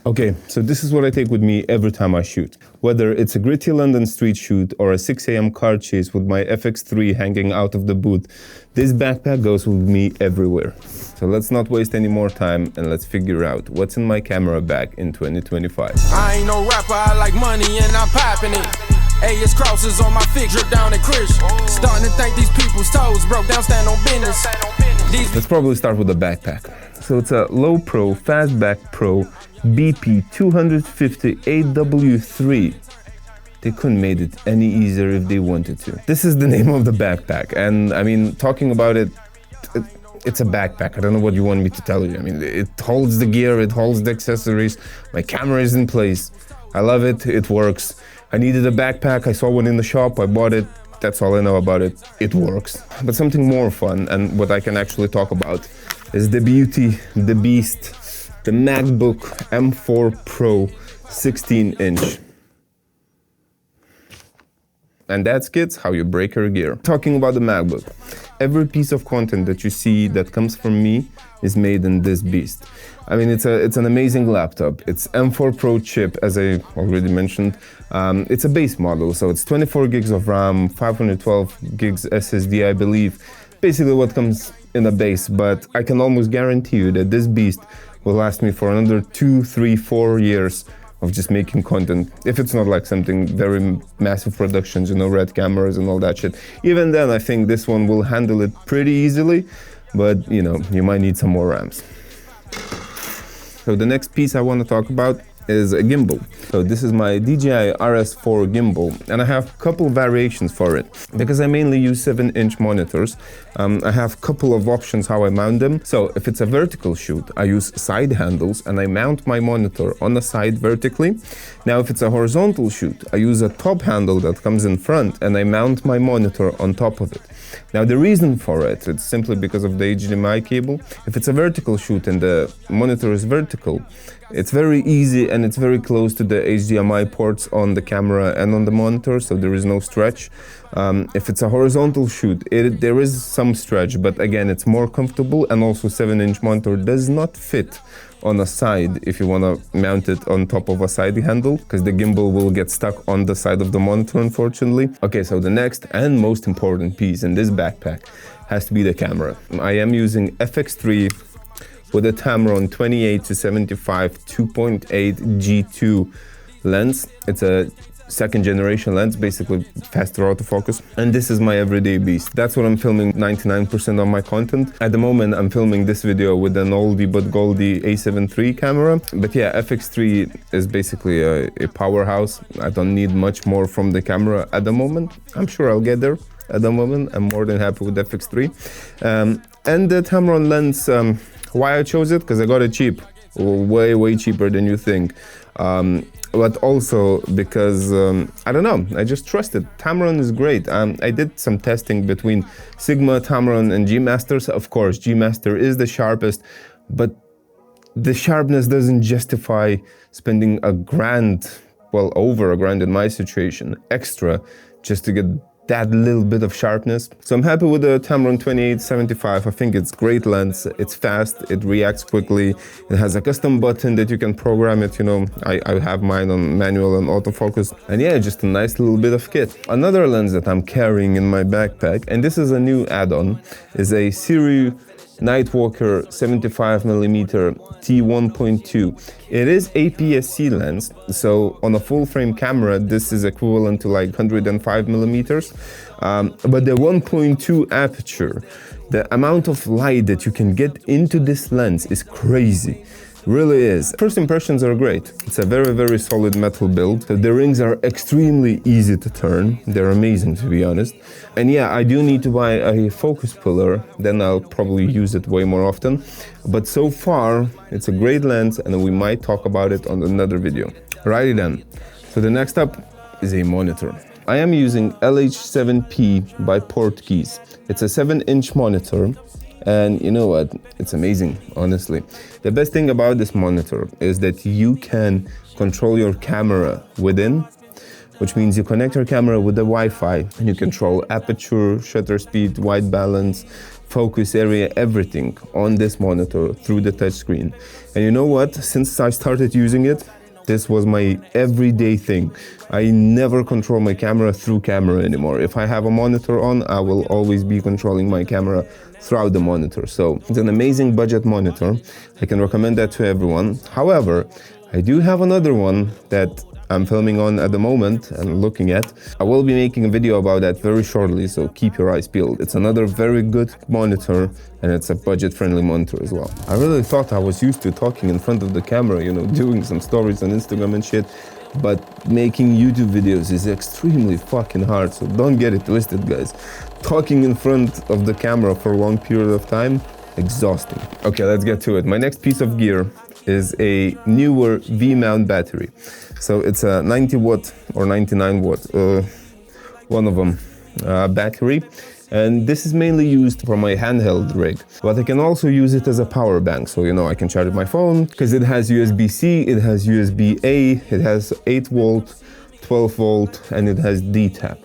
Okay, so this is what I take with me every time I shoot. Whether it's a gritty London street shoot or a 6 a.m. car chase with my FX3 hanging out of the boot, this backpack goes with me everywhere. So let's not waste any more time and let's figure out what's in my camera bag in 2025. I ain't no rapper, I like money and I'm popping it. AS crosses on my feet, drip down at Chris. Starting to think these people's toes broke down, stand on business. Let's probably start with the backpack. So it's a Low Pro Fastback Pro BP 250 AW3. They couldn't made it any easier if they wanted to. This is the name of the backpack, and I mean, talking about it, it's a backpack. I don't know what you want me to tell you. I mean, it holds the gear, it holds the accessories, my camera is in place. I love it, it works. I needed a backpack, I saw one in the shop, I bought it. That's all I know about it. It works. But something more fun, and what I can actually talk about, is the beauty, the beast, the MacBook M4 Pro 16-inch. And that's, kids, how you break your gear. Talking about the MacBook, every piece of content that you see that comes from me is made in this beast. I mean, it's an amazing laptop. It's M4 Pro chip, as I already mentioned. It's a base model, so it's 24 gigs of RAM, 512 gigs SSD, I believe. Basically what comes in a base, but I can almost guarantee you that this beast will last me for another 2, 3, 4 years of just making content. If it's not like something very massive productions, you know, red cameras and all that shit. Even then, I think this one will handle it pretty easily, but you know, you might need some more RAMs. So the next piece I want to talk about is a gimbal. So this is my DJI RS4 gimbal, and I have a couple variations for it because I mainly use 7-inch monitors. I have a couple of options how I mount them. So if it's a vertical shoot, I use side handles and I mount my monitor on the side vertically. Now if it's a horizontal shoot, I use a top handle that comes in front and I mount my monitor on top of it. Now the reason for it, it's simply because of the HDMI cable. If it's a vertical shoot and the monitor is vertical, it's very easy and it's very close to the HDMI ports on the camera and on the monitor, so there is no stretch. If it's a horizontal shoot, there is some stretch, but again, it's more comfortable, and also 7-inch monitor does not fit on a side if you want to mount it on top of a side handle, because the gimbal will get stuck on the side of the monitor, unfortunately. Okay, so the next and most important piece in this backpack has to be the camera. I am using FX3 with a Tamron 28-75 2.8 G2 lens. It's a second generation lens, basically faster autofocus. And this is my everyday beast. That's what I'm filming 99% of my content. At the moment, I'm filming this video with an oldie but goldie A7 III camera. But yeah, FX3 is basically a powerhouse. I don't need much more from the camera at the moment. I'm sure I'll get there. At the moment, I'm more than happy with FX3. And the Tamron lens, why I chose it? Because I got it cheap, way cheaper than you think. But also because, I don't know, I just trust it. Tamron is great. I did some testing between Sigma, Tamron and G Masters. Of course, G Master is the sharpest, but the sharpness doesn't justify spending $1,000, well, over $1,000 in my situation, extra, just to get that little bit of sharpness. So I'm happy with the Tamron 28-75. I think it's great lens, it's fast, it reacts quickly, it has a custom button that you can program it, you know, I have mine on manual and autofocus. And yeah, just a nice little bit of kit. Another lens that I'm carrying in my backpack, and this is a new add-on, is a Siri Night Walker 75mm t1.2. It is APS-C lens, so on a full frame camera this is equivalent to like 105mm, but the 1.2 aperture, the amount of light that you can get into this lens is crazy. Really is. First impressions are great. It's a very solid metal build. The rings are extremely easy to turn. They're amazing, to be honest. And yeah, I do need to buy a focus puller, then I'll probably use it way more often. But so far, it's a great lens and we might talk about it on another video. Alrighty then. So the next up is a monitor. I am using LH7P by Portkeys. It's a 7-inch monitor. And you know what, it's amazing, honestly. The best thing about this monitor is that you can control your camera within, which means you connect your camera with the Wi-Fi and you control aperture, shutter speed, white balance, focus area, everything on this monitor through the touchscreen. And you know what? Since I started using it, this was my everyday thing. I never control my camera through camera anymore. If I have a monitor on, I will always be controlling my camera throughout the monitor. So it's an amazing budget monitor. I can recommend that to everyone. However, I do have another one that I'm filming on at the moment and looking at. I will be making a video about that very shortly, so keep your eyes peeled. It's another very good monitor, and it's a budget-friendly monitor as well. I really thought I was used to talking in front of the camera, you know, doing some stories on Instagram and shit, but making YouTube videos is extremely fucking hard, so don't get it twisted, guys. Talking in front of the camera for a long period of time, exhausting. Okay, let's get to it. My next piece of gear is a newer V-mount battery. So it's a 90 watt or 99 watt, one of them, battery. And this is mainly used for my handheld rig, but I can also use it as a power bank. So, you know, I can charge my phone because it has USB-C, it has USB-A, it has 8 volt, 12 volt, and it has D-tap.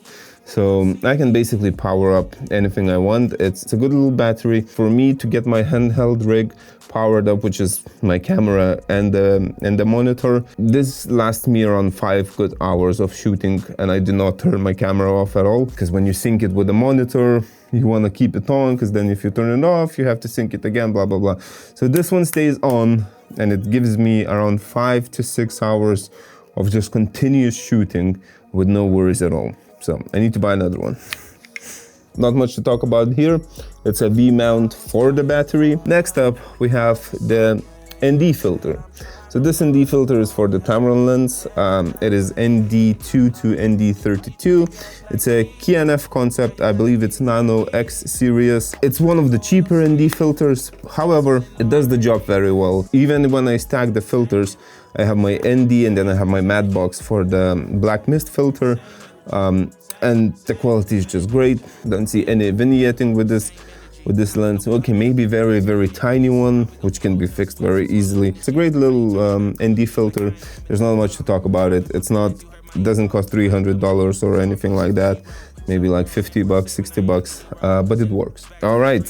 So I can basically power up anything I want. It's a good little battery for me to get my handheld rig powered up, which is my camera and the monitor. This lasts me around 5 good hours of shooting, and I do not turn my camera off at all, because when you sync it with the monitor, you want to keep it on, because then if you turn it off, you have to sync it again, blah, blah, blah. So this one stays on, and it gives me around 5 to 6 hours of just continuous shooting with no worries at all. So I need to buy another one. Not much to talk about here. It's a V-mount for the battery. Next up, we have the ND filter. So this ND filter is for the Tamron lens. It is ND2 to ND32. It's a KNF concept. I believe it's Nano X series. It's one of the cheaper ND filters. However, it does the job very well. Even when I stack the filters, I have my ND and then I have my matte box for the black mist filter. And the quality is just great. Don't see any vignetting with this lens. Okay, maybe very, very tiny one, which can be fixed very easily. It's a great little ND filter. There's not much to talk about it. It doesn't cost $300 or anything like that. Maybe like 50 bucks, 60 bucks, but it works. All right,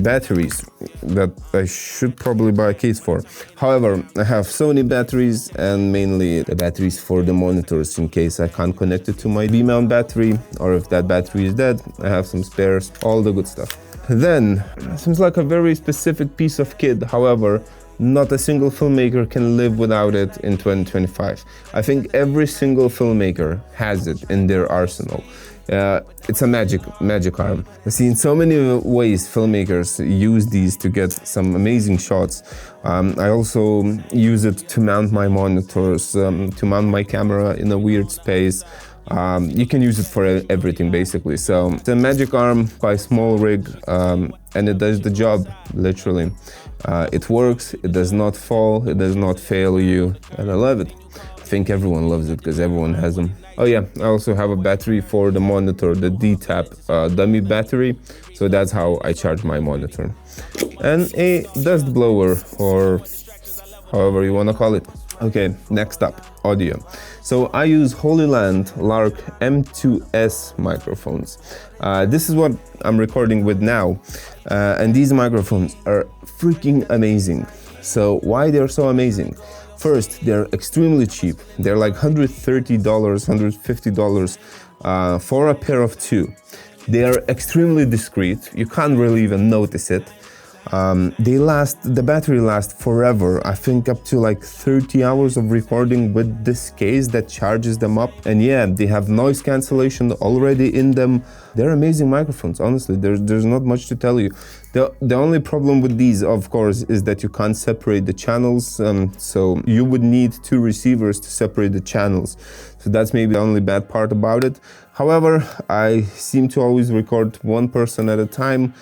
batteries that I should probably buy a case for. However, I have Sony batteries, and mainly the batteries for the monitors in case I can't connect it to my V-mount battery, or if that battery is dead, I have some spares, all the good stuff. Then, seems like a very specific piece of kit. However, not a single filmmaker can live without it in 2025. I think every single filmmaker has it in their arsenal. It's a magic arm. I've seen so many ways filmmakers use these to get some amazing shots. I also use it to mount my monitors, to mount my camera in a weird space. You can use it for everything basically. So it's a magic arm by small rig, and it does the job, literally. It works, it does not fall, it does not fail you, and I love it. I think everyone loves it because everyone has them. Oh yeah, I also have a battery for the monitor, the D-tap dummy battery, so that's how I charge my monitor. And a dust blower, or however you want to call it. Okay, next up, audio. So I use Holy Land Lark M2S microphones. This is what I'm recording with now, and these microphones are freaking amazing. So why they're so amazing? First, they're extremely cheap. They're like $130, $150 for a pair of two. They are extremely discreet. You can't really even notice it. The battery lasts forever. I think up to like 30 hours of recording with this case that charges them up. And yeah, they have noise cancellation already in them. They're amazing microphones, honestly. There's not much to tell you. The only problem with these, of course, is that you can't separate the channels. So you would need two receivers to separate the channels. So that's maybe the only bad part about it. However, I seem to always record one person at a time.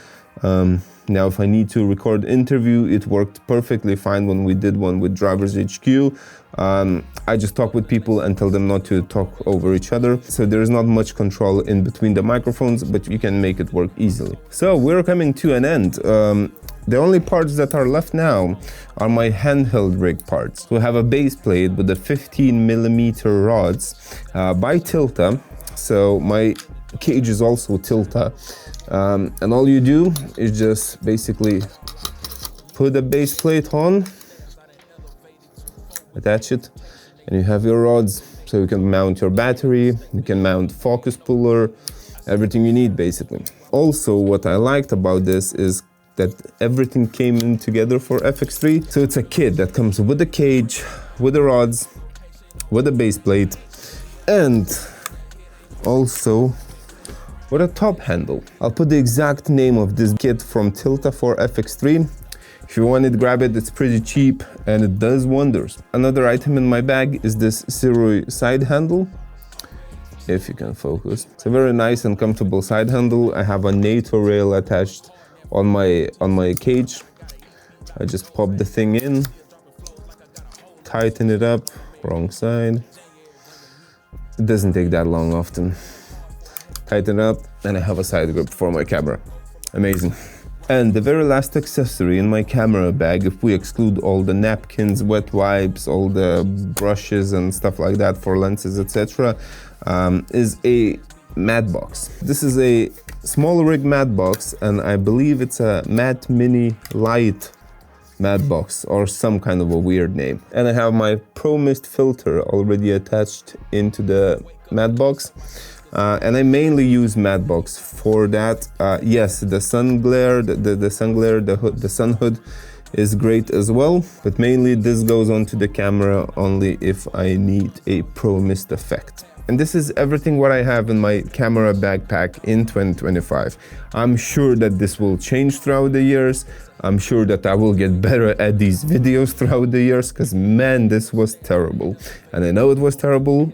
Now, if I need to record interview, it worked perfectly fine when we did one with Drivers HQ. I just talk with people and tell them not to talk over each other. So there's not much control in between the microphones, but you can make it work easily. So we're coming to an end. The only parts that are left now are my handheld rig parts. So I have a base plate with the 15mm rods by Tilta. So my cage is also Tilta. And all you do is just basically put the base plate on, attach it, and you have your rods. So you can mount your battery, you can mount focus puller, everything you need basically. Also, what I liked about this is that everything came in together for FX3. So it's a kit that comes with the cage, with the rods, with the base plate, and also with a top handle. I'll put the exact name of this kit from Tilta for FX3. If you want it, grab it, it's pretty cheap and it does wonders. Another item in my bag is this Siri side handle, if you can focus. It's a very nice and comfortable side handle. I have a NATO rail attached on my cage. I just pop the thing in, tighten it up, wrong side. It doesn't take that long often. Tighten it up, and I have a side grip for my camera. Amazing. And the very last accessory in my camera bag, if we exclude all the napkins, wet wipes, all the brushes and stuff like that for lenses, etc., is a matte box. This is a small rig matte box, and I believe it's a Matte Mini Light matte box or some kind of a weird name. And I have my Pro Mist filter already attached into the matte box. And I mainly use matte box for that. Yes, the sun glare, the sun glare, the sun hood is great as well, but mainly this goes onto the camera only if I need a Pro Mist effect. And this is everything what I have in my camera backpack in 2025. I'm sure that this will change throughout the years. I'm sure that I will get better at these videos throughout the years, because man, this was terrible. And I know it was terrible,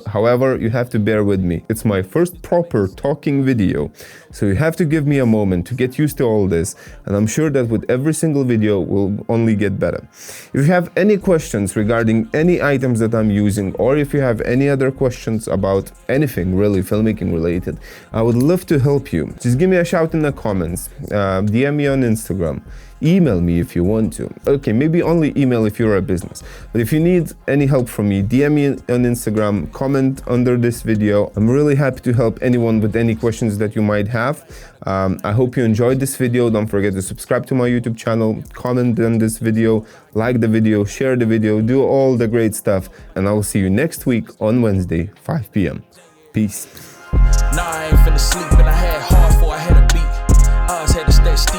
however, you have to bear with me. It's my first proper talking video, so you have to give me a moment to get used to all this, and I'm sure that with every single video will only get better. If you have any questions regarding any items that I'm using, or if you have any other questions about anything really filmmaking related, I would love to help you. Just give me a shout in the comments, DM me on Instagram. Email me if you want to. Okay, maybe only email if you're a business. But if you need any help from me, DM me on Instagram, comment under this video. I'm really happy to help anyone with any questions that you might have. I hope you enjoyed this video. Don't forget to subscribe to my YouTube channel, comment on this video, like the video, share the video, do all the great stuff. And I will see you next week on Wednesday, 5 p.m. Peace. Nah, I ain't finna sleep, and I had hard for I had a beat. Odds had to stay steep.